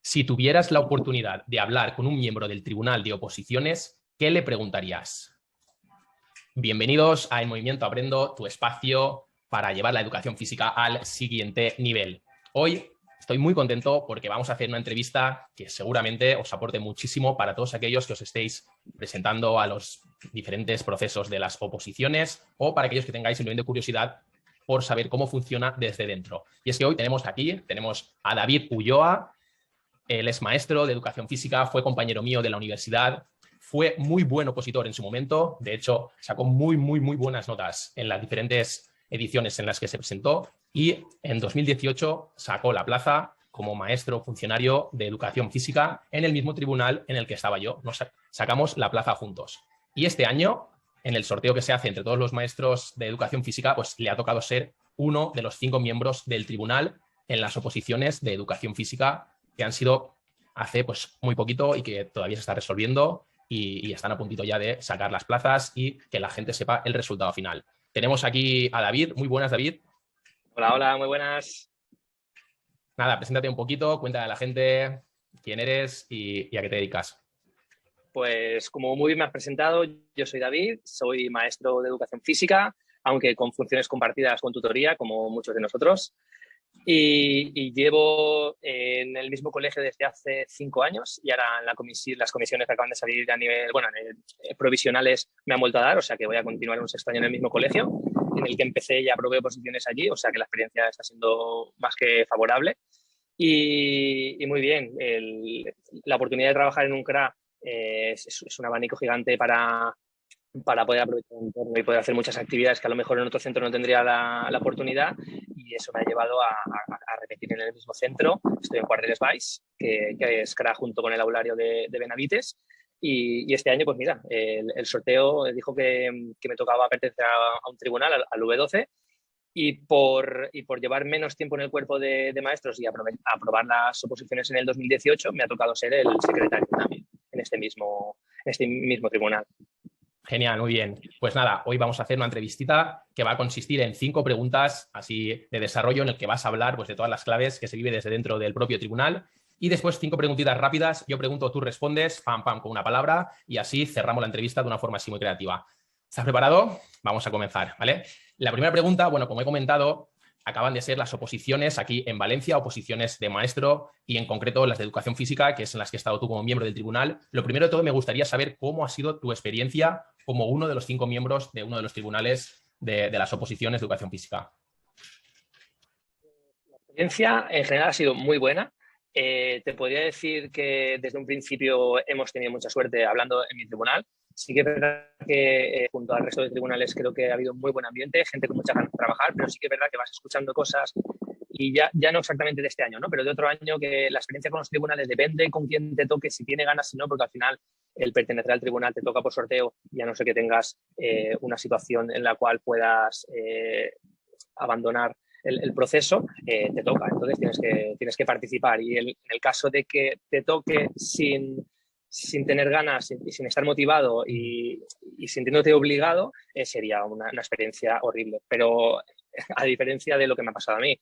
Si tuvieras la oportunidad de hablar con un miembro del Tribunal de Oposiciones, ¿qué le preguntarías? Bienvenidos a En Movimiento Aprendo, tu espacio para llevar la educación física al siguiente nivel. Hoy estoy muy contento porque vamos a hacer una entrevista que seguramente os aporte muchísimo para todos aquellos que os estéis presentando a los diferentes procesos de las oposiciones o para aquellos que tengáis simplemente curiosidad por saber cómo funciona desde dentro. Y es que hoy tenemos a David Ulloa. Él es maestro de educación física, fue compañero mío de la universidad, fue muy buen opositor en su momento, de hecho sacó muy buenas notas en las diferentes ediciones en las que se presentó y en 2018 sacó la plaza como maestro funcionario de educación física en el mismo tribunal en el que estaba yo. Nos sacamos la plaza juntos. Y este año, en el sorteo que se hace entre todos los maestros de educación física, pues le ha tocado ser uno de los 5 miembros del tribunal en las oposiciones de educación física que han sido hace pues muy poquito y que todavía se está resolviendo y están a puntito ya de sacar las plazas y que la gente sepa el resultado final. Tenemos aquí a David. Muy buenas, David. Hola, hola, muy buenas. Nada, preséntate un poquito, cuéntale a la gente quién eres y a qué te dedicas. Pues como muy bien me has presentado, yo soy David, soy maestro de educación física, aunque con funciones compartidas con tutoría, como muchos de nosotros. Y llevo en el mismo colegio desde hace 5 años y ahora en las comisiones que acaban de salir a nivel, bueno, provisionales me han vuelto a dar, o sea que voy a continuar un sexto año en el mismo colegio, en el que empecé y aprobé posiciones allí, o sea que la experiencia está siendo más que favorable. Y muy bien, la oportunidad de trabajar en un CRA es un abanico gigante para poder aprovechar el entorno y poder hacer muchas actividades que a lo mejor en otro centro no tendría la oportunidad, y eso me ha llevado a repetir en el mismo centro. Estoy en Cuarteles Valls, que es CRA junto con el aulario de Benavites, y este año, pues mira, el sorteo dijo que me tocaba pertenecer a un tribunal, al V12, y por llevar menos tiempo en el cuerpo de maestros y aprobar las oposiciones en el 2018, me ha tocado ser el secretario también en este mismo tribunal. Genial, muy bien. Pues nada, hoy vamos a hacer una entrevistita que va a consistir en 5 preguntas así de desarrollo en el que vas a hablar pues, de todas las claves que se vive desde dentro del propio tribunal. Y después 5 preguntitas rápidas. Yo pregunto, tú respondes, pam, pam, con una palabra y así cerramos la entrevista de una forma así muy creativa. ¿Estás preparado? Vamos a comenzar, ¿vale? La primera pregunta, bueno, como he comentado, acaban de ser las oposiciones aquí en Valencia, oposiciones de maestro y en concreto las de educación física, que es en las que has estado tú como miembro del tribunal. Lo primero de todo, me gustaría saber cómo ha sido tu experiencia como uno de los 5 miembros de uno de los tribunales de las oposiciones de educación física. La experiencia en general ha sido muy buena. Te podría decir que desde un principio hemos tenido mucha suerte hablando en mi tribunal. Sí que es verdad que junto al resto de tribunales creo que ha habido un muy buen ambiente, gente con muchas ganas de trabajar, pero sí que es verdad que vas escuchando cosas y ya no exactamente de este año, ¿no? Pero de otro año, que la experiencia con los tribunales depende con quién te toque, si tiene ganas, si no, porque al final el pertenecer al tribunal te toca por sorteo, y a no ser que tengas una situación en la cual puedas abandonar el proceso, te toca. Entonces tienes que participar, y en el caso de que te toque sin tener ganas y sin estar motivado y sintiéndote obligado, sería una experiencia horrible. Pero a diferencia de lo que me ha pasado a mí,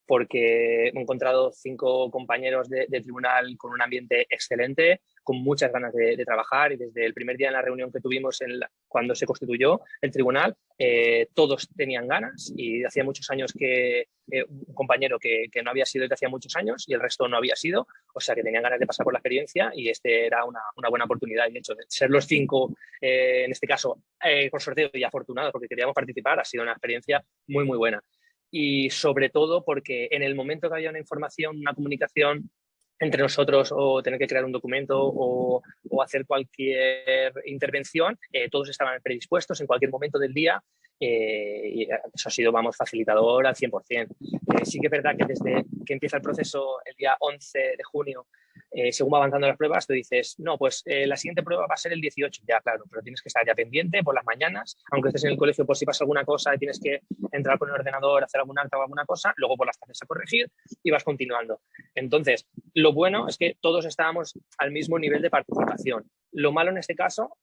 porque he encontrado 5 compañeros de tribunal con un ambiente excelente, con muchas ganas de trabajar, y desde el primer día en la reunión que tuvimos cuando se constituyó el tribunal, todos tenían ganas, y hacía muchos años que un compañero que no había sido desde hacía muchos años y el resto no había sido, o sea que tenían ganas de pasar por la experiencia, y este era una buena oportunidad. Y de hecho, de ser los 5, en este caso, por sorteo y afortunados porque queríamos participar, ha sido una experiencia muy buena. Y sobre todo porque en el momento que había una información, una comunicación entre nosotros, o tener que crear un documento o hacer cualquier intervención, todos estaban predispuestos en cualquier momento del día, y eso ha sido, vamos, facilitador al 100%. Sí que es verdad que desde que empieza el proceso el día 11 de junio, según va avanzando las pruebas, tú dices, no, pues la siguiente prueba va a ser el 18, ya claro, pero tienes que estar ya pendiente por las mañanas, aunque estés en el colegio, por si pasa alguna cosa y tienes que entrar con el ordenador, hacer algún acta o alguna cosa, luego por las tardes a corregir y vas continuando. Entonces, lo bueno es que todos estábamos al mismo nivel de participación. Lo malo en este caso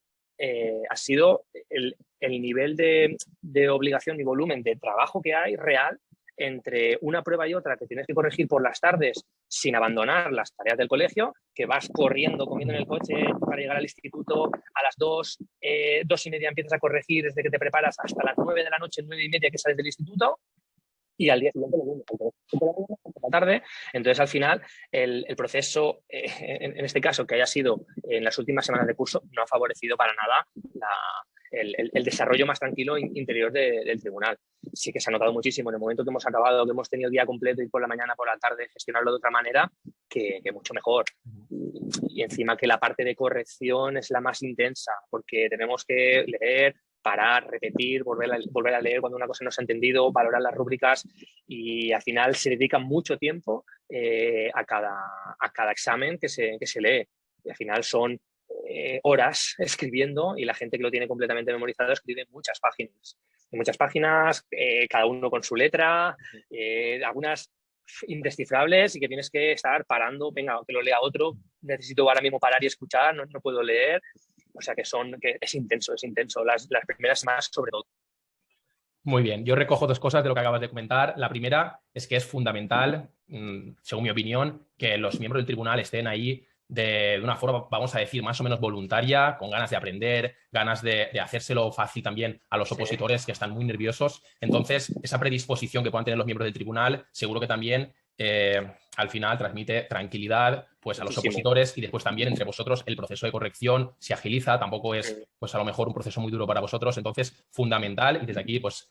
ha sido el nivel de obligación y volumen de trabajo que hay real entre una prueba y otra, que tienes que corregir por las tardes sin abandonar las tareas del colegio, que vas corriendo, comiendo en el coche para llegar al instituto a las 2, 2:30 empiezas a corregir desde que te preparas hasta las 9 de la noche, 9:30 que sales del instituto, y al día siguiente lo mismo, por la tarde. Entonces, al final, el proceso, en este caso, que haya sido en las últimas semanas de curso, no ha favorecido para nada el desarrollo más tranquilo interior del tribunal. Sí que se ha notado muchísimo en el momento que hemos acabado, que hemos tenido día completo y por la mañana, por la tarde, gestionarlo de otra manera, que mucho mejor. Y encima que la parte de corrección es la más intensa, porque tenemos que leer, parar, repetir, volver a leer cuando una cosa no se ha entendido, valorar las rúbricas, y al final se dedica mucho tiempo a cada examen que se lee. Y al final son horas escribiendo, y la gente que lo tiene completamente memorizado escribe muchas páginas. Muchas páginas, cada uno con su letra, algunas indescifrables y que tienes que estar parando, venga, que lo lea otro, necesito ahora mismo parar y escuchar, no puedo leer. O sea que es intenso, las primeras semanas sobre todo. Muy bien, yo recojo dos cosas de lo que acabas de comentar. La primera es que es fundamental, según mi opinión, que los miembros del tribunal estén ahí de una forma, vamos a decir, más o menos voluntaria, con ganas de aprender, ganas de hacérselo fácil también a los opositores que están muy nerviosos. Entonces, esa predisposición que puedan tener los miembros del tribunal, seguro que también al final transmite tranquilidad pues, a los opositores, y después también entre vosotros el proceso de corrección se agiliza, tampoco es pues, a lo mejor un proceso muy duro para vosotros. Entonces, fundamental, y desde aquí pues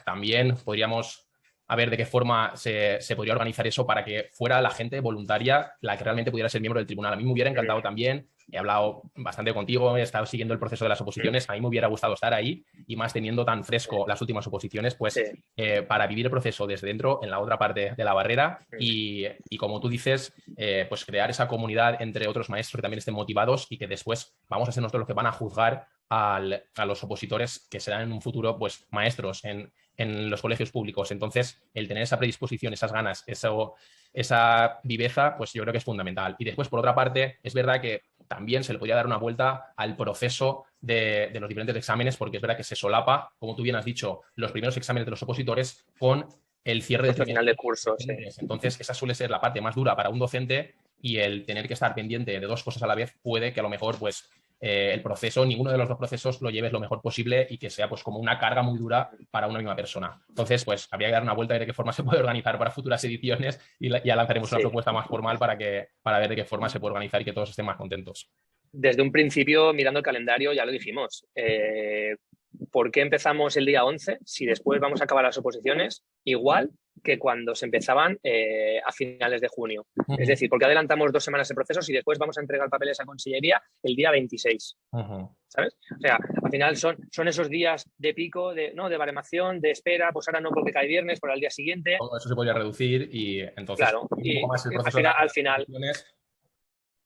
también podríamos a ver de qué forma se podría organizar eso para que fuera la gente voluntaria la que realmente pudiera ser miembro del tribunal. A mí me hubiera encantado también, he hablado bastante contigo, he estado siguiendo el proceso de las oposiciones, a mí me hubiera gustado estar ahí, y más teniendo tan fresco las últimas oposiciones, pues para vivir el proceso desde dentro, en la otra parte de la barrera, y como tú dices, pues crear esa comunidad entre otros maestros que también estén motivados, y que después vamos a ser nosotros los que van a juzgar a los opositores que serán en un futuro pues maestros en los colegios públicos. Entonces, el tener esa predisposición, esas ganas, esa viveza, pues yo creo que es fundamental. Y después, por otra parte, es verdad que también se le podría dar una vuelta al proceso de los diferentes exámenes, porque es verdad que se solapa, como tú bien has dicho, los primeros exámenes de los opositores con el cierre del final del curso. Entonces, esa suele ser la parte más dura para un docente, y el tener que estar pendiente de dos cosas a la vez puede que a lo mejor pues el proceso, ninguno de los dos procesos lo lleves lo mejor posible, y que sea pues como una carga muy dura para una misma persona. Entonces, pues habría que dar una vuelta de qué forma se puede organizar para futuras ediciones, y ya lanzaremos una propuesta más formal para ver de qué forma se puede organizar y que todos estén más contentos. Desde un principio, mirando el calendario, ya lo dijimos. ¿Por qué empezamos el día 11 si después vamos a acabar las oposiciones igual que cuando se empezaban a finales de junio? Es decir, ¿por qué adelantamos 2 semanas el proceso si después vamos a entregar papeles a Consellería el día 26? ¿Sabes? O sea, al final son esos días de pico, de baremación, de espera, pues ahora no porque cae viernes, pero al día siguiente. Todo eso se podría reducir, y entonces claro, un poco más el proceso al final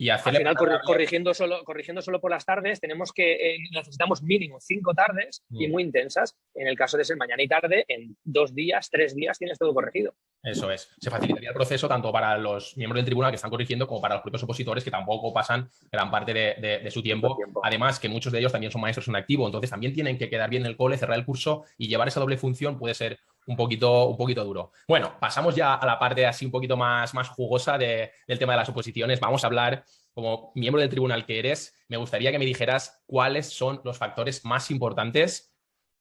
y al final, corrigiendo solo por las tardes, necesitamos mínimo 5 tardes y muy intensas. En el caso de ser mañana y tarde, en 2 días, 3 días tienes todo corregido. Eso es. Se facilitaría el proceso tanto para los miembros del tribunal que están corrigiendo como para los propios opositores, que tampoco pasan gran parte de su tiempo. Además, que muchos de ellos también son maestros en activo, entonces también tienen que quedar bien en el cole, cerrar el curso, y llevar esa doble función puede ser un poquito duro. Bueno, pasamos ya a la parte así un poquito más jugosa del tema de las oposiciones. Vamos a hablar, como miembro del tribunal que eres, me gustaría que me dijeras cuáles son los factores más importantes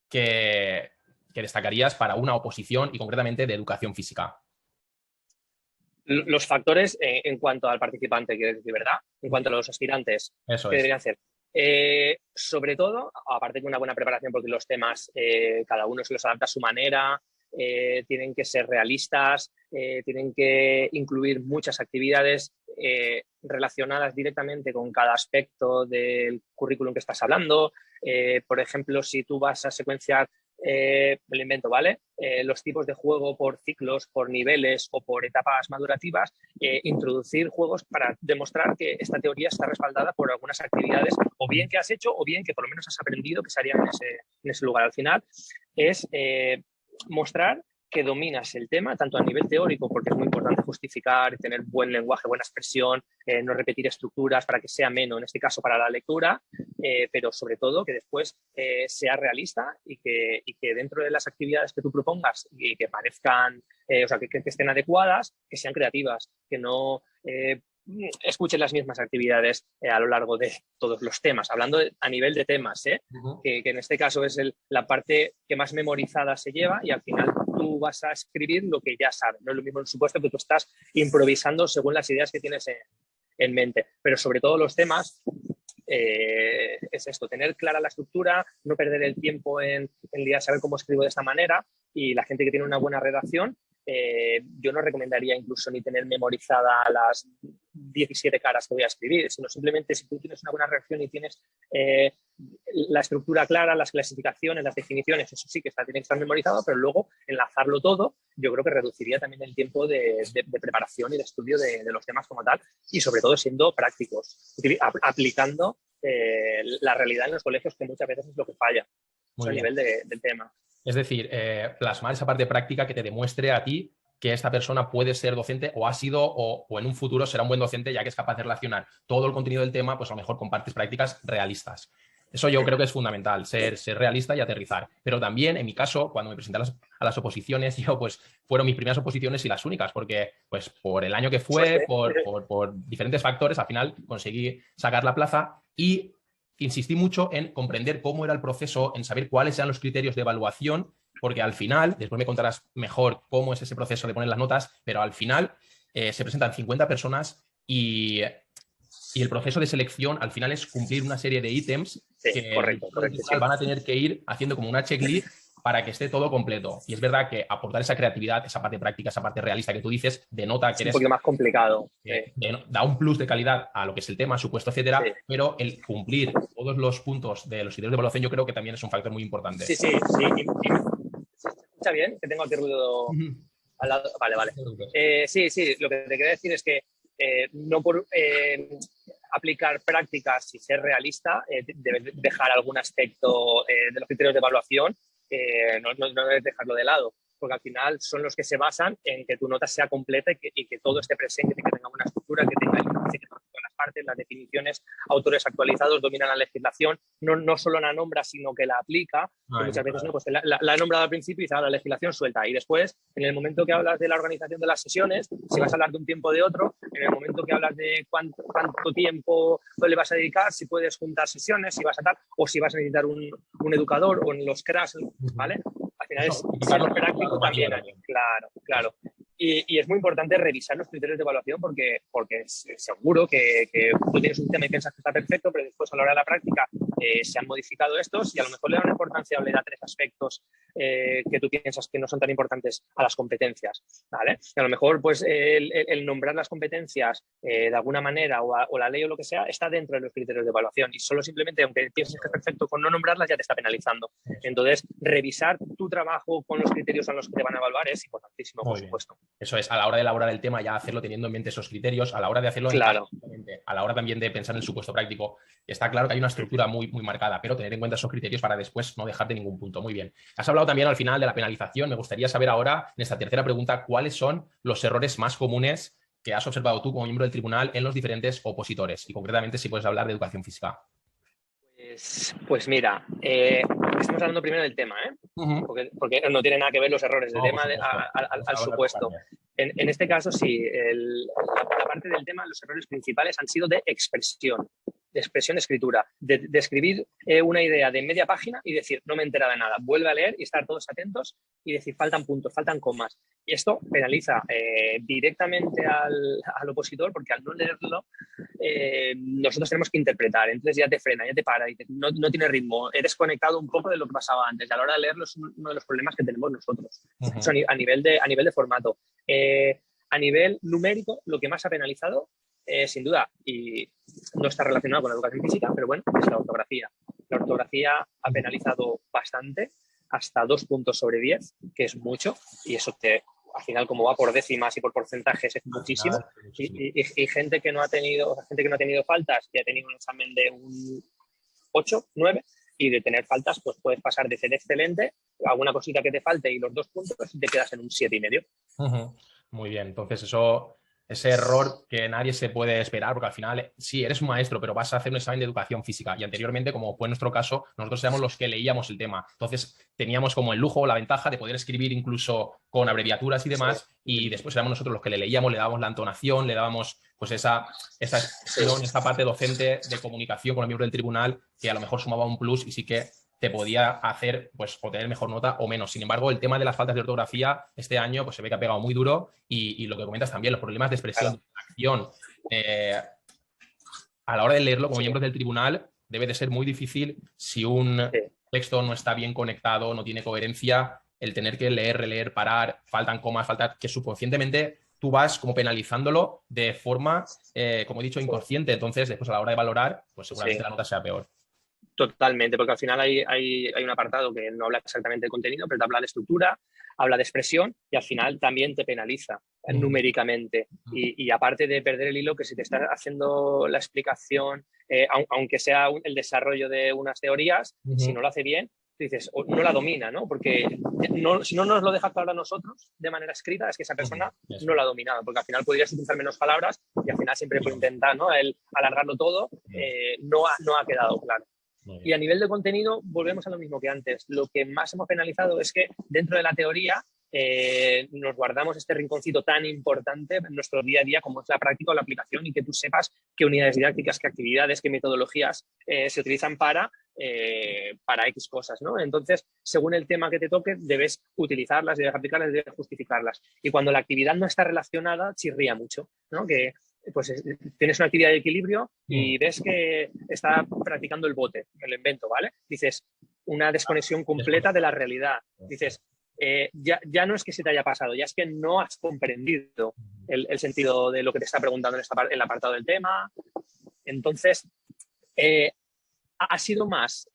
que destacarías para una oposición, y concretamente de educación física. Los factores en cuanto al participante, quiero decir, ¿verdad? En cuanto a los aspirantes, ¿qué deberían hacer? Sobre todo, aparte de una buena preparación, porque los temas cada uno se los adapta a su manera, tienen que ser realistas, tienen que incluir muchas actividades relacionadas directamente con cada aspecto del currículum que estás hablando. Por ejemplo, si tú vas a secuenciar, me lo invento, ¿vale? Los tipos de juego por ciclos, por niveles o por etapas madurativas, introducir juegos para demostrar que esta teoría está respaldada por algunas actividades, o bien que has hecho, o bien que por lo menos has aprendido que se harían en ese lugar. Al final es mostrar que dominas el tema, tanto a nivel teórico, porque es muy importante justificar, tener buen lenguaje, buena expresión, no repetir estructuras para que sea ameno, en este caso para la lectura, pero sobre todo que después sea realista, y que dentro de las actividades que tú propongas y que parezcan o sea, que estén adecuadas, que sean creativas, que no escuchen las mismas actividades a lo largo de todos los temas, hablando a nivel de temas, que en este caso es la parte que más memorizada se lleva y al final tú vas a escribir lo que ya sabes. No es lo mismo, por supuesto, que tú estás improvisando según las ideas que tienes en mente, pero sobre todo los temas es esto, tener clara la estructura, no perder el tiempo en saber cómo escribo de esta manera, y la gente que tiene una buena redacción, yo no recomendaría incluso ni tener memorizada las 17 caras que voy a escribir, sino simplemente si tú tienes una buena redacción y tienes la estructura clara, las clasificaciones, las definiciones, eso sí que tiene que estar memorizado, pero luego enlazarlo todo, yo creo que reduciría también el tiempo de preparación y de estudio de los temas como tal, y sobre todo siendo prácticos, aplicando la realidad en los colegios, que muchas veces es lo que falla a nivel del tema. Es decir, plasmar esa parte práctica que te demuestre a ti que esta persona puede ser docente o ha sido o en un futuro será un buen docente, ya que es capaz de relacionar todo el contenido del tema, pues a lo mejor con partes prácticas realistas. Eso yo creo que es fundamental, ser realista y aterrizar. Pero también, en mi caso, cuando me presenté a las oposiciones, pues fueron mis primeras oposiciones y las únicas, porque pues por el año que fue, por diferentes factores, al final conseguí sacar la plaza y insistí mucho en comprender cómo era el proceso, en saber cuáles eran los criterios de evaluación, porque al final, después me contarás mejor cómo es ese proceso de poner las notas, pero al final se presentan 50 personas y el proceso de selección al final es cumplir una serie de ítems que correcto, van a tener que ir haciendo como una checklist para que esté todo completo. Y es verdad que aportar esa creatividad, esa parte práctica, esa parte realista que tú dices, denota que eres... un poquito más complicado. Da un plus de calidad a lo que es el tema, supuesto, etcétera, pero el cumplir todos los puntos de los criterios de evaluación yo creo que también es un factor muy importante. Sí. ¿Se escucha bien? Que tengo aquí ruido al lado. Vale. Sí, lo que te quería decir es que no por aplicar prácticas y ser realista, debes dejar algún aspecto de los criterios de evaluación, no debes dejarlo de lado, porque al final son los que se basan en que tu nota sea completa y que todo esté presente, que tenga una estructura, que tenga las partes, las definiciones, autores actualizados, dominan la legislación, no solo la nombra, sino que la aplica. Muchas veces pues la he nombrado al principio y dice, la legislación suelta. Y después, en el momento que hablas de la organización de las sesiones, si vas a hablar de un tiempo o de otro, en el momento que hablas de cuánto tiempo le vas a dedicar, si puedes juntar sesiones, si vas a tal, o si vas a necesitar un educador, o en los CRAS, ¿vale? Al final es ser práctico también. Claro. Y es muy importante revisar los criterios de evaluación porque seguro que tú tienes un tema y piensas que está perfecto, pero después a la hora de la práctica se han modificado estos y a lo mejor le da una importancia o le da 3 aspectos que tú piensas que no son tan importantes a las competencias, ¿vale? Y a lo mejor pues el nombrar las competencias de alguna manera o la ley o lo que sea está dentro de los criterios de evaluación y solo simplemente, aunque pienses que es perfecto, con no nombrarlas ya te está penalizando. Entonces, revisar tu trabajo con los criterios a los que te van a evaluar es importantísimo, por supuesto. Eso es, a la hora de elaborar el tema ya hacerlo teniendo en mente esos criterios, a la hora de hacerlo a la hora también de pensar en el supuesto práctico, está claro que hay una estructura muy marcada, pero tener en cuenta esos criterios para después no dejarte ningún punto. Muy bien. Has hablado también al final de la penalización. Me gustaría saber ahora, en esta tercera pregunta, cuáles son los errores más comunes que has observado tú como miembro del tribunal en los diferentes opositores y concretamente si puedes hablar de educación física. Pues mira, estamos hablando primero del tema, porque no tiene nada que ver los errores del tema al supuesto. En este caso, sí, la parte del tema, los errores principales han sido de expresión escritura, de escribir una idea de media página y decir, no me he enterado de nada, vuelve a leer y estar todos atentos y decir, faltan puntos, faltan comas. Y esto penaliza directamente al opositor porque al no leerlo nosotros tenemos que interpretar, entonces ya te frena, ya te para, y no tiene ritmo, eres conectado un poco de lo que pasaba antes y a la hora de leerlo es uno de los problemas que tenemos nosotros. Eso a nivel de formato. A nivel numérico, lo que más ha penalizado sin duda, y no está relacionado con la educación física, pero bueno, es la ortografía. La ortografía ha penalizado bastante, hasta 2 puntos sobre 10, que es mucho, y eso al final, como va por décimas y por porcentajes, es muchísimo. Y gente que no ha tenido faltas, que ha tenido un examen de un 8, 9, y de tener faltas, pues puedes pasar de ser excelente, alguna cosita que te falte y los 2 puntos, y te quedas en un 7,5. Muy bien, entonces eso ese error que nadie se puede esperar, porque al final, sí, eres un maestro, pero vas a hacer un examen de educación física. Y anteriormente, como fue en nuestro caso, nosotros éramos los que leíamos el tema. Entonces, teníamos como el lujo o la ventaja de poder escribir incluso con abreviaturas y demás, y después éramos nosotros los que le leíamos, le dábamos la entonación, le dábamos pues esa expresión, esta parte docente de comunicación con el miembro del tribunal, que a lo mejor sumaba un plus y sí que te podía hacer pues o tener mejor nota o menos. Sin embargo, el tema de las faltas de ortografía este año pues se ve que ha pegado muy duro y lo que comentas también, los problemas de expresión, de acción, a la hora de leerlo como miembros del tribunal debe de ser muy difícil si un texto no está bien conectado, no tiene coherencia, el tener que leer, releer, parar, faltan comas, falta que subconscientemente tú vas como penalizándolo de forma, como he dicho, inconsciente. Entonces, después a la hora de valorar, pues seguramente la nota sea peor. Totalmente, porque al final hay un apartado que no habla exactamente de contenido, pero te habla de estructura, habla de expresión y al final también te penaliza numéricamente. Y aparte de perder el hilo, que si te estás haciendo la explicación, aunque sea el desarrollo de unas teorías, si no lo hace bien, dices, no la domina, ¿no? Porque si no nos lo deja claro a nosotros de manera escrita, es que esa persona no la ha dominado, porque al final podrías utilizar menos palabras y al final siempre por intentar, ¿no?, el alargarlo todo, no ha quedado claro. Y a nivel de contenido, volvemos a lo mismo que antes. Lo que más hemos penalizado es que dentro de la teoría nos guardamos este rinconcito tan importante en nuestro día a día como es la práctica o la aplicación y que tú sepas qué unidades didácticas, qué actividades, qué metodologías se utilizan para X cosas, ¿no? Entonces, según el tema que te toque, debes utilizarlas, debes aplicarlas, debes justificarlas. Y cuando la actividad no está relacionada, chirría mucho, ¿no? Que pues tienes una actividad de equilibrio y ves que está practicando el bote, me lo invento, ¿vale? Dices, una desconexión completa de la realidad. Dices, ya no es que se te haya pasado, ya es que no has comprendido el sentido de lo que te está preguntando en el apartado del tema. Entonces, ha sido más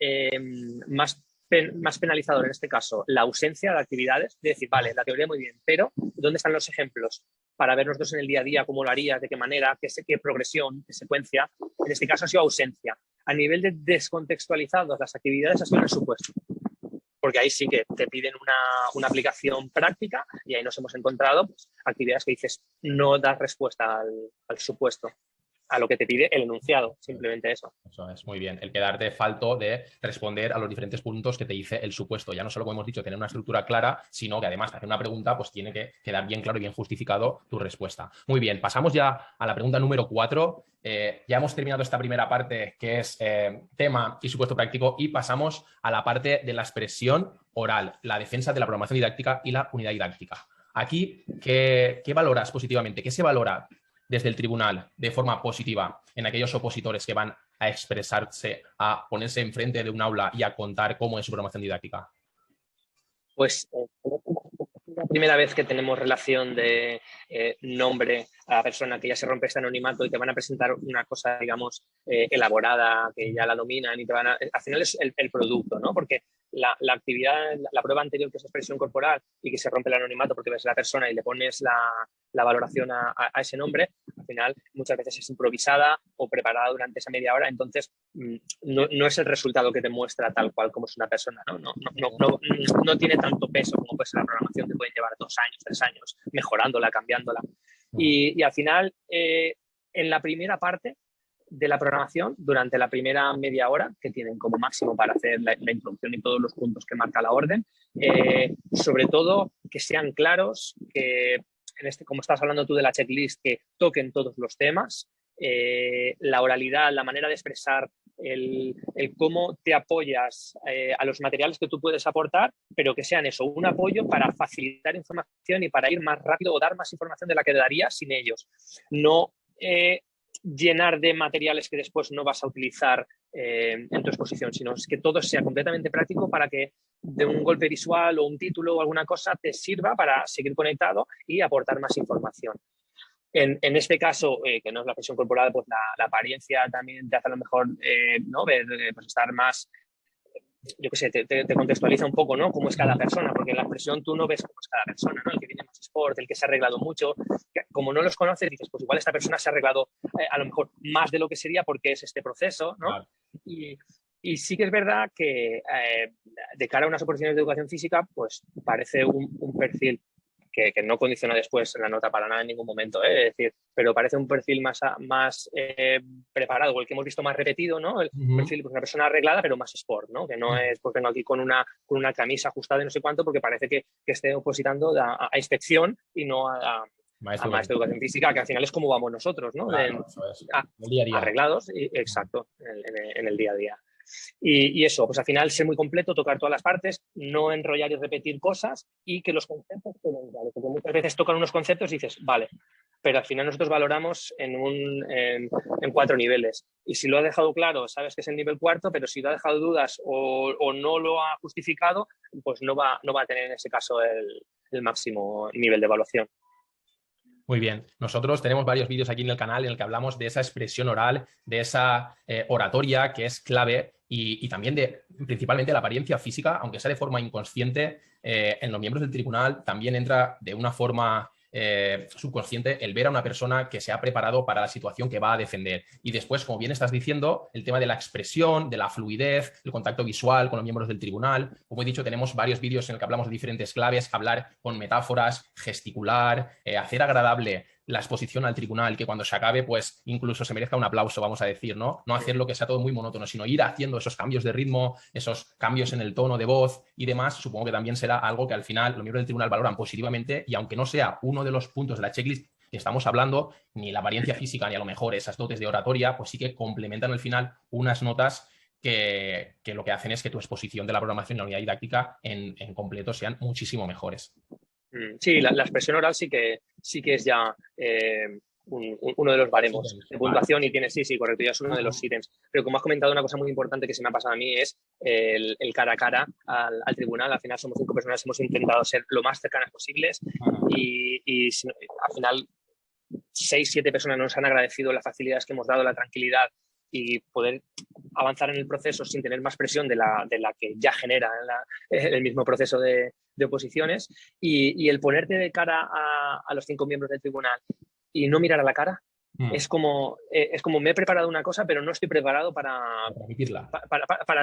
penalizador en este caso la ausencia de actividades, de decir, vale, la teoría muy bien, pero ¿dónde están los ejemplos? Para ver nosotros en el día a día cómo lo harías, de qué manera, qué progresión, qué secuencia. En este caso ha sido ausencia. A nivel de descontextualizados las actividades ha sido en el supuesto. Porque ahí sí que te piden una aplicación práctica y ahí nos hemos encontrado pues, actividades que dices no das respuesta al supuesto, a lo que te pide el enunciado, simplemente eso. Eso es, muy bien. El quedarte falto de responder a los diferentes puntos que te dice el supuesto. Ya no solo, como hemos dicho, tener una estructura clara, sino que además de hacer una pregunta, pues tiene que quedar bien claro y bien justificado tu respuesta. Muy bien, pasamos ya a la pregunta número 4. Ya hemos terminado esta primera parte, que es tema y supuesto práctico, y pasamos a la parte de la expresión oral, la defensa de la programación didáctica y la unidad didáctica. Aquí, ¿qué valoras positivamente? ¿Qué se valora desde el tribunal de forma positiva en aquellos opositores que van a expresarse, a ponerse enfrente de un aula y a contar cómo es su programación didáctica? Pues es la primera vez que tenemos relación de nombre a la persona, que ya se rompe este anonimato y te van a presentar una cosa, digamos, elaborada, que ya la dominan y te van a... Al final es el producto, ¿no? Porque la actividad, la prueba anterior, que es expresión corporal y que se rompe el anonimato porque ves a la persona y le pones la valoración a ese nombre, al final muchas veces es improvisada o preparada durante esa media hora, entonces no es el resultado que te muestra tal cual como es una persona, ¿no? No tiene tanto peso como puede ser la programación, que pueden llevar 2 años, 3 años, mejorándola, cambiándola. Y al final, en la primera parte de la programación, durante la primera media hora, que tienen como máximo para hacer la introducción y todos los puntos que marca la orden, sobre todo que sean claros, que como estás hablando tú de la checklist, que toquen todos los temas, la oralidad, la manera de expresar, el cómo te apoyas a los materiales que tú puedes aportar, pero que sean eso, un apoyo para facilitar información y para ir más rápido o dar más información de la que darías sin ellos. No llenar de materiales que después no vas a utilizar en tu exposición, sino es que todo sea completamente práctico para que de un golpe visual o un título o alguna cosa te sirva para seguir conectado y aportar más información. En este caso, que no es la expresión corporal, pues la apariencia también te hace a lo mejor ¿no? Ver, pues estar más, yo qué sé, te contextualiza un poco, ¿no? Cómo es cada persona, porque en la expresión tú no ves cómo es cada persona, ¿no? El que tiene más sport, el que se ha arreglado mucho, como no los conoces, dices, pues igual esta persona se ha arreglado a lo mejor más de lo que sería porque es este proceso, ¿no? Claro. Y sí que es verdad que de cara a unas oposiciones de educación física, pues parece un perfil que no condiciona después la nota para nada en ningún momento, ¿eh? Es decir, pero parece un perfil más preparado, o el que hemos visto más repetido, ¿no? El perfil, pues una persona arreglada, pero más sport, ¿no? Que no es, pues vengo aquí con una camisa ajustada y no sé cuánto, porque parece que esté opositando a inspección y no a maestro de educación física, que al final es como vamos nosotros, ¿no? Claro, eso es. El día a día. Arreglados, exacto, en el día a día. Y eso, pues al final ser muy completo, tocar todas las partes, no enrollar y repetir cosas y que los conceptos queden claros. Porque muchas veces tocan unos conceptos y dices, vale, pero al final nosotros valoramos en 4 niveles. Y si lo ha dejado claro, sabes que es el nivel 4, pero si lo ha dejado dudas o no lo ha justificado, pues no va a tener en ese caso el máximo nivel de evaluación. Muy bien. Nosotros tenemos varios vídeos aquí en el canal en el que hablamos de esa expresión oral, de esa oratoria que es clave y también principalmente la apariencia física, aunque sea de forma inconsciente, en los miembros del tribunal también entra de una forma subconsciente el ver a una persona que se ha preparado para la situación que va a defender. Y después, como bien estás diciendo, el tema de la expresión, de la fluidez, el contacto visual con los miembros del tribunal. Como he dicho, tenemos varios vídeos en los que hablamos de diferentes claves, hablar con metáforas, gesticular, hacer agradable la exposición al tribunal, que cuando se acabe, pues incluso se merezca un aplauso, vamos a decir, ¿no? No hacerlo que sea todo muy monótono, sino ir haciendo esos cambios de ritmo, esos cambios en el tono de voz y demás. Supongo que también será algo que al final los miembros del tribunal valoran positivamente y aunque no sea uno de los puntos de la checklist que estamos hablando, ni la apariencia física ni a lo mejor esas dotes de oratoria, pues sí que complementan al final unas notas que lo que hacen es que tu exposición de la programación y la unidad didáctica en completo sean muchísimo mejores. Sí, la expresión oral sí que es ya uno de los baremos de puntuación y tiene, sí, correcto, ya es uno de los ítems. Pero como has comentado, una cosa muy importante que se me ha pasado a mí es el cara a cara al tribunal. Al final somos 5 personas, hemos intentado ser lo más cercanas posibles y al final 6, 7 personas nos han agradecido las facilidades que hemos dado, la tranquilidad y poder avanzar en el proceso sin tener más presión de la que ya genera el mismo proceso de oposiciones y el ponerte de cara a los 5 miembros del tribunal y no mirar a la cara es como me he preparado una cosa pero no estoy preparado para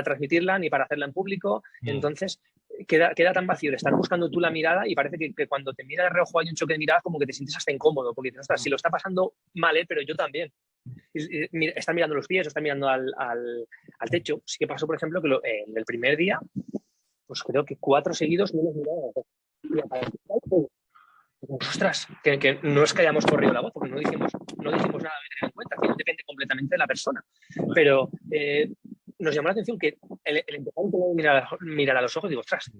transmitirla ni para hacerla en público. Entonces queda tan vacío de estar buscando tú la mirada y parece que cuando te mira de reojo hay un choque de miradas como que te sientes hasta incómodo porque dices, ostras, si lo está pasando mal, pero yo también. Están mirando los pies o están mirando al techo. Sí que pasó, por ejemplo, que en el primer día, pues creo que 4 seguidos no nos miraban. Ostras, que no es que hayamos corrido la voz, porque no dijimos nada de tener en cuenta, que no depende completamente de la persona. Pero nos llamó la atención que el empezar a mirar a los ojos, digo, ostras,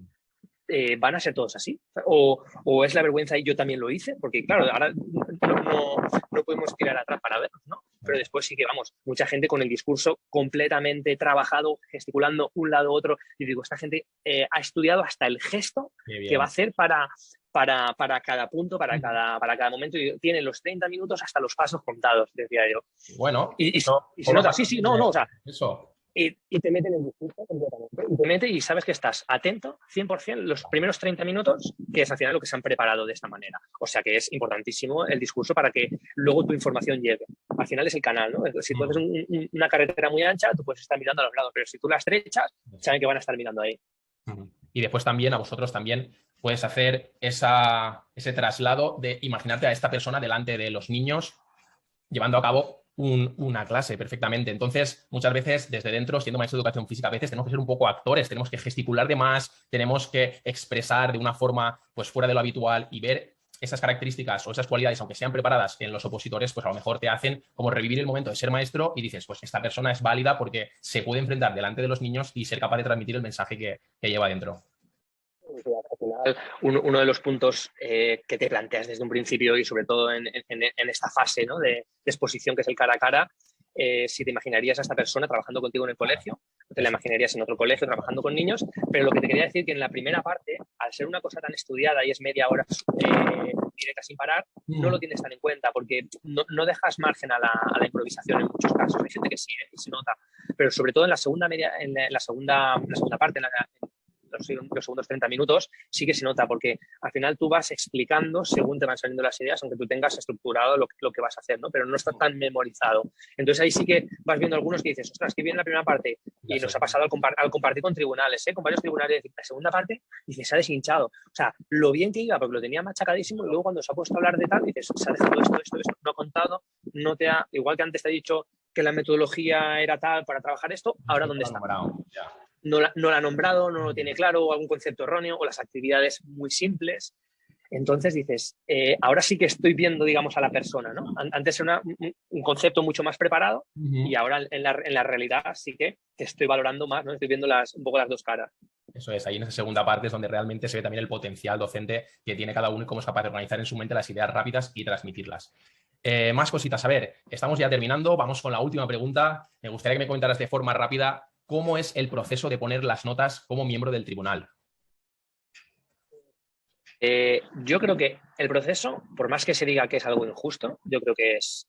¿van a ser todos así? ¿O es la vergüenza y yo también lo hice? Porque claro, ahora no podemos tirar atrás para vernos, ¿no? Pero después sí que vamos, mucha gente con el discurso completamente trabajado, gesticulando un lado u otro. Y digo, esta gente ha estudiado hasta el gesto que va a hacer para cada punto, para cada momento. Y tiene los 30 minutos hasta los pasos contados, decía yo. Bueno. Y se nota, sí, no, o sea... Eso. Y te meten en el discurso completamente. Y te mete y sabes que estás atento 100% los primeros 30 minutos, que es al final lo que se han preparado de esta manera. O sea que es importantísimo el discurso para que luego tu información llegue. Al final es el canal, ¿no? Si tú haces una carretera muy ancha, tú puedes estar mirando a los lados, pero si tú la estrechas, saben que van a estar mirando ahí. Y después también a vosotros también puedes hacer ese traslado de imaginarte a esta persona delante de los niños llevando a cabo una clase perfectamente. Entonces, muchas veces desde dentro, siendo maestro de educación física, a veces tenemos que ser un poco actores, tenemos que gesticular de más, tenemos que expresar de una forma pues fuera de lo habitual y ver esas características o esas cualidades, aunque sean preparadas en los opositores, pues a lo mejor te hacen como revivir el momento de ser maestro y dices, pues esta persona es válida porque se puede enfrentar delante de los niños y ser capaz de transmitir el mensaje que lleva dentro. Al final, uno de los puntos que te planteas desde un principio y sobre todo en esta fase, ¿no? de exposición que es el cara a cara, si te imaginarías a esta persona trabajando contigo en el colegio, te la imaginarías en otro colegio trabajando con niños, pero lo que te quería decir que en la primera parte, al ser una cosa tan estudiada y es media hora directa sin parar, no lo tienes tan en cuenta porque no dejas margen a la improvisación en muchos casos. Hay gente que sí, y se nota, pero sobre todo en la segunda parte, los segundos 30 minutos, sí que se nota, porque al final tú vas explicando según te van saliendo las ideas, aunque tú tengas estructurado lo que vas a hacer, ¿no? Pero no está tan memorizado. Entonces ahí sí que vas viendo algunos que dices, ostras, que bien la primera parte, y nos ha pasado al compartir con tribunales, con varios tribunales, la segunda parte, dices, se ha deshinchado. O sea, lo bien que iba, porque lo tenía machacadísimo, y luego cuando se ha puesto a hablar de tal, dices, se ha dejado esto, no ha contado, no te ha, igual que antes te he dicho que la metodología era tal para trabajar esto, ahora ¿dónde está? No la ha nombrado, no lo tiene claro, o algún concepto erróneo, o las actividades muy simples. Entonces dices, ahora sí que estoy viendo, digamos, a la persona, ¿no? Antes era un concepto mucho más preparado y ahora en la realidad sí que te estoy valorando más, ¿no? Estoy viendo un poco las dos caras. Eso es, ahí en esa segunda parte es donde realmente se ve también el potencial docente que tiene cada uno y cómo es capaz de organizar en su mente las ideas rápidas y transmitirlas. Más cositas. A ver, estamos ya terminando. Vamos con la última pregunta. Me gustaría que me comentaras de forma rápida cómo es el proceso de poner las notas como miembro del tribunal. Yo creo que el proceso, por más que se diga que es algo injusto, yo creo que es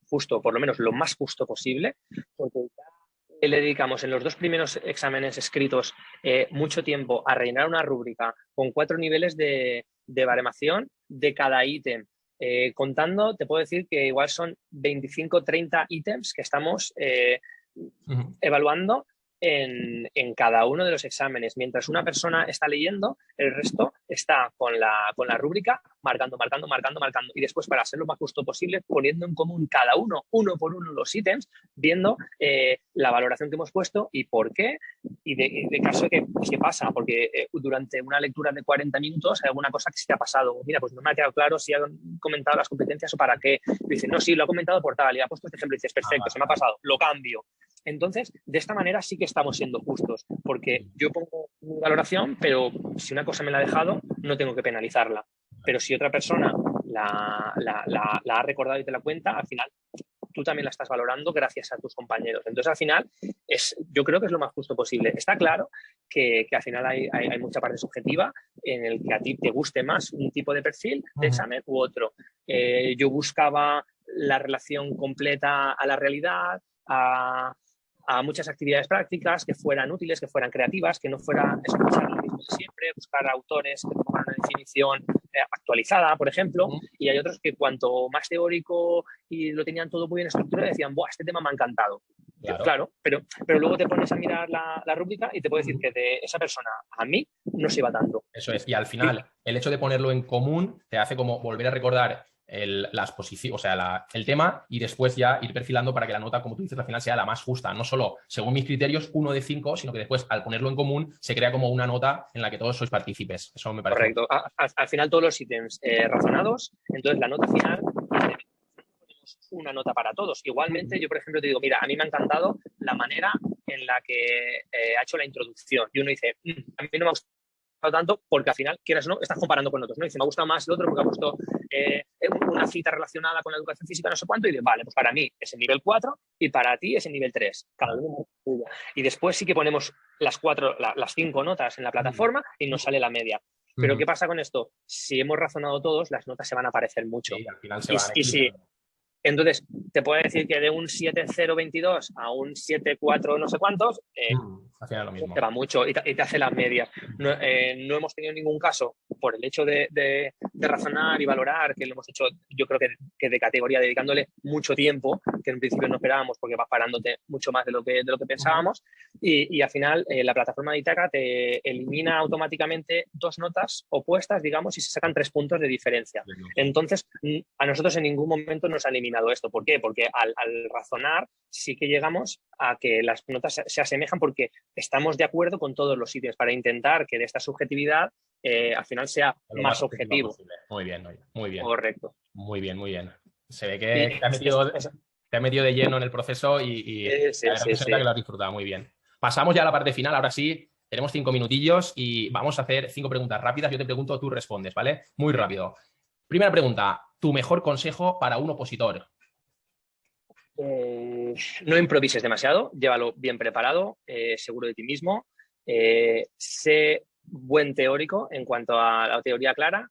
justo, por lo menos lo más justo posible, porque le dedicamos en los 2 primeros exámenes escritos mucho tiempo a rellenar una rúbrica con 4 niveles de baremación de cada ítem. Contando, te puedo decir que igual son 25-30 ítems que estamos evaluando en cada uno de los exámenes. Mientras una persona está leyendo, el resto está con la rúbrica marcando. Y después, para ser lo más justo posible, poniendo en común cada uno por uno, los ítems, viendo la valoración que hemos puesto y por qué. Y de caso que, pues, ¿qué pasa? Porque durante una lectura de 40 minutos hay alguna cosa que se te ha pasado. Mira, pues no me ha quedado claro si han comentado las competencias o para qué. Dicen, no, sí, lo ha comentado por tal. Y ha puesto este ejemplo y dices, perfecto, se me ha pasado, lo cambio. Entonces, de esta manera sí que estamos siendo justos, porque yo pongo mi valoración, pero si una cosa me la ha dejado, no tengo que penalizarla. Pero si otra persona la ha recordado y te la cuenta, al final tú también la estás valorando gracias a tus compañeros. Entonces, al final, yo creo que es lo más justo posible. Está claro que al final hay mucha parte subjetiva en el que a ti te guste más un tipo de perfil de examen u otro. Yo buscaba la relación completa a la realidad, a muchas actividades prácticas que fueran útiles, que fueran creativas, que no fuera escuchar lo mismo de siempre, buscar autores que pongan una definición actualizada, por ejemplo, y hay otros que cuanto más teórico y lo tenían todo muy bien estructurado, decían, ¡buah, este tema me ha encantado! Claro, pero luego te pones a mirar la rúbrica y te puedo decir que de esa persona a mí no se iba tanto. Eso es, y al final el hecho de ponerlo en común te hace como volver a recordar las posiciones, o sea, el tema y después ya ir perfilando para que la nota, como tú dices, al final sea la más justa. No solo según mis criterios 1 de 5, sino que después al ponerlo en común se crea como una nota en la que todos sois partícipes. Eso me parece. Correcto. Al final todos los ítems razonados, entonces la nota final una nota para todos. Igualmente, yo por ejemplo te digo, mira, a mí me ha encantado la manera en la que ha hecho la introducción. Y uno dice, a mí no me ha gustado tanto porque al final, quieras o no, estás comparando con otros, ¿no? Dice, me ha gustado más el otro porque ha puesto una cita relacionada con la educación física, no sé cuánto, y dice, vale, pues para mí es el nivel 4 y para ti es el nivel 3. Cada uno. Y después sí que ponemos las 5 notas en la plataforma y nos sale la media. Pero ¿qué pasa con esto? Si hemos razonado todos, las notas se van a parecer mucho. Sí, al final se van y si entonces, te puedo decir que de un 7,022 a un 7,4 no sé cuántos, lo mismo. te va mucho y te hace las medias. No hemos tenido ningún caso por el hecho de razonar y valorar, que lo hemos hecho, yo creo que de categoría, dedicándole mucho tiempo, que en principio no esperábamos porque vas parándote mucho más de lo que pensábamos. Y al final, la plataforma de Itaca te elimina automáticamente 2 notas opuestas, digamos, y se sacan 3 puntos de diferencia. Entonces, a nosotros en ningún momento nos ha eliminado esto. ¿Por qué? Porque al razonar sí que llegamos a que las notas se asemejan porque estamos de acuerdo con todos los sitios para intentar que de esta subjetividad al final sea más objetivo. Muy bien, muy bien. Correcto. Muy bien, muy bien. Se ve que te has metido de lleno en el proceso y se nota que lo has disfrutado muy bien. Pasamos ya a la parte final. Ahora sí, tenemos 5 minutillos y vamos a hacer 5 preguntas rápidas. Yo te pregunto, tú respondes, ¿vale? Muy rápido. Primera pregunta, ¿tu mejor consejo para un opositor? No improvises demasiado, llévalo bien preparado, seguro de ti mismo. Sé buen teórico en cuanto a la teoría clara,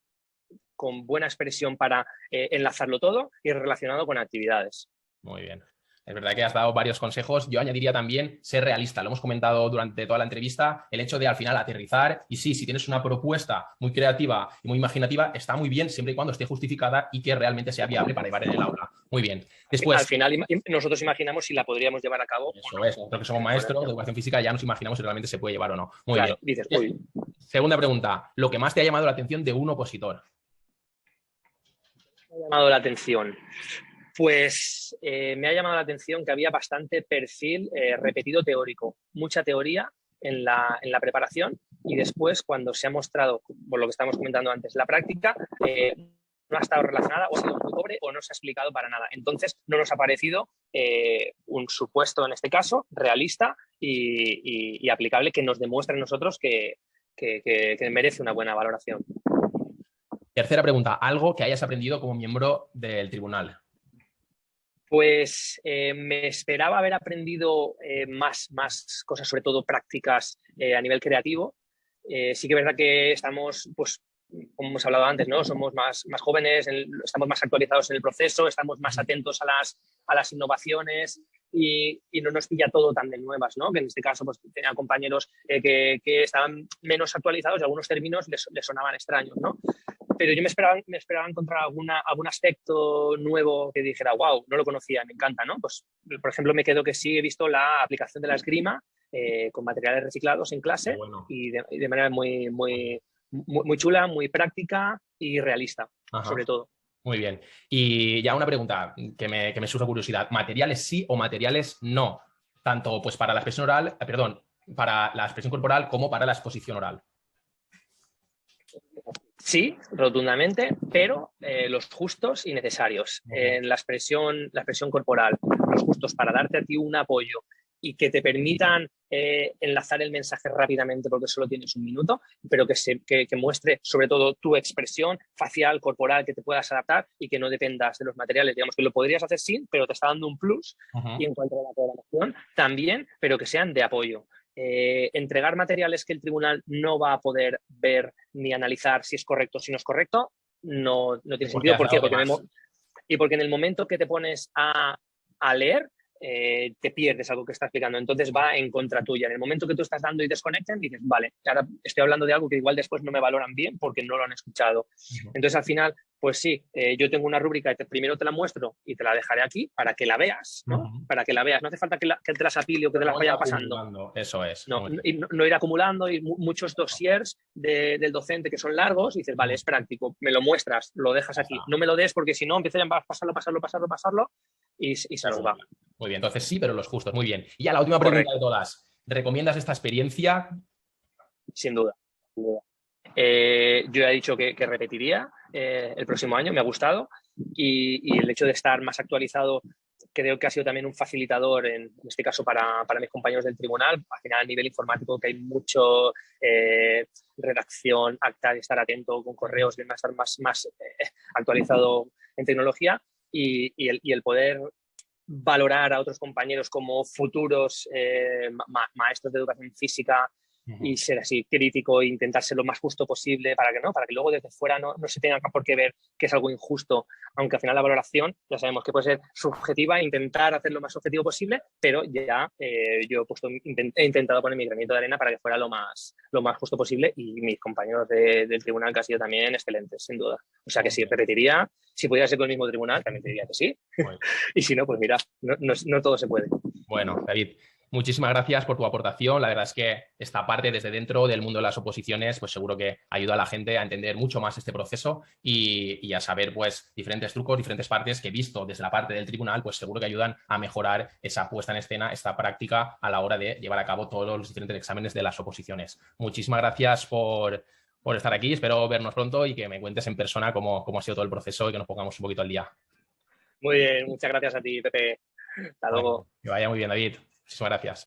con buena expresión para enlazarlo todo y relacionado con actividades. Muy bien. Es verdad que has dado varios consejos. Yo añadiría también ser realista. Lo hemos comentado durante toda la entrevista. El hecho de al final aterrizar. Y sí, si tienes una propuesta muy creativa y muy imaginativa, está muy bien siempre y cuando esté justificada y que realmente sea viable para llevar en el aula. Muy bien. Al Después, final nosotros imaginamos si la podríamos llevar a cabo o eso no. es. Nosotros que somos maestros de educación física ya nos imaginamos si realmente se puede llevar o no. Muy bien. Claro, dices, uy, Segunda pregunta. ¿Lo que más te ha llamado la atención de un opositor? me ha llamado la atención. Pues me ha llamado la atención que había bastante perfil repetido teórico, mucha teoría en la preparación y después cuando se ha mostrado, por lo que estábamos comentando antes, la práctica, no ha estado relacionada o ha sido muy pobre o no se ha explicado para nada. Entonces no nos ha parecido un supuesto, en este caso, realista y aplicable que nos demuestre a nosotros que merece una buena valoración. Tercera pregunta. ¿Algo que hayas aprendido como miembro del tribunal? Pues me esperaba haber aprendido más cosas, sobre todo prácticas a nivel creativo. Sí que es verdad que estamos, pues, como hemos hablado antes, ¿no? Somos más jóvenes, estamos más actualizados en el proceso, estamos más atentos a las innovaciones y no nos pilla todo tan de nuevas, ¿no? Que en este caso pues, tenía compañeros que estaban menos actualizados y algunos términos les sonaban extraños, ¿no? Pero yo me esperaba encontrar algún aspecto nuevo que dijera, wow, no lo conocía, me encanta, ¿no? Pues, por ejemplo, me quedo que sí he visto la aplicación de la esgrima con materiales reciclados en clase Bueno. y de manera muy chula, muy práctica y realista, Ajá. sobre todo. Muy bien. Y ya una pregunta que me surge curiosidad. ¿Materiales sí o materiales no? Tanto pues para la expresión oral, perdón, para la expresión corporal como para la exposición oral. Sí, rotundamente, pero los justos y necesarios. En la expresión corporal, los justos para darte a ti un apoyo y que te permitan enlazar el mensaje rápidamente porque solo tienes un minuto, pero que muestre sobre todo tu expresión facial, corporal, que te puedas adaptar y que no dependas de los materiales. Digamos que lo podrías hacer sin, pero te está dando un plus. Y en cuanto a la programación, también, pero que sean de apoyo. Entregar materiales que el tribunal no va a poder ver ni analizar si es correcto o si no es correcto, no tiene sentido. ¿Por qué? Porque en el momento que te pones a leer, te pierdes algo que está explicando. Entonces va en contra tuya. En el momento que tú estás dando y desconectan, dices, vale, ahora estoy hablando de algo que igual después no me valoran bien porque no lo han escuchado. Entonces al final, pues sí, yo tengo una rúbrica y primero te la muestro y te la dejaré aquí para que la veas, ¿no? Para que la veas. No hace falta que te las apile o que te las vayan pasando. Eso es. No ir acumulando y muchos dossiers del docente que son largos y dices, vale, es práctico, me lo muestras, lo dejas aquí. No me lo des porque si no empieza a pasarlo y se nos va. Muy bien, entonces sí, pero los justos. Muy bien. Y ya la última pregunta de todas. ¿Recomiendas esta experiencia? Sin duda. Yo ya he dicho que repetiría el próximo año, me ha gustado y el hecho de estar más actualizado creo que ha sido también un facilitador, en este caso para mis compañeros del tribunal. Al final, a nivel informático, que hay mucho redacción, acta, de estar atento con correos, de estar más actualizado en tecnología y el poder valorar a otros compañeros como futuros maestros de educación física y ser así crítico e intentar ser lo más justo posible para que luego desde fuera no se tenga por qué ver que es algo injusto, aunque al final la valoración ya sabemos que puede ser subjetiva, intentar hacer lo más objetivo posible, pero ya yo he intentado poner mi granito de arena para que fuera lo más justo posible y mis compañeros del tribunal que han sido también excelentes, sin duda. O sea que sí, repetiría, si pudiera ser con el mismo tribunal, también te diría que sí. Y si no, pues mira, no todo se puede. Bueno, David, muchísimas gracias por tu aportación. La verdad es que esta parte desde dentro del mundo de las oposiciones, pues seguro que ayuda a la gente a entender mucho más este proceso y a saber pues diferentes trucos, diferentes partes que visto desde la parte del tribunal, pues seguro que ayudan a mejorar esa puesta en escena, esta práctica a la hora de llevar a cabo todos los diferentes exámenes de las oposiciones. Muchísimas gracias por estar aquí. Espero vernos pronto y que me cuentes en persona cómo ha sido todo el proceso y que nos pongamos un poquito al día. Muy bien, muchas gracias a ti, Pepe. Hasta luego. Que vaya muy bien, David. Muchísimas gracias.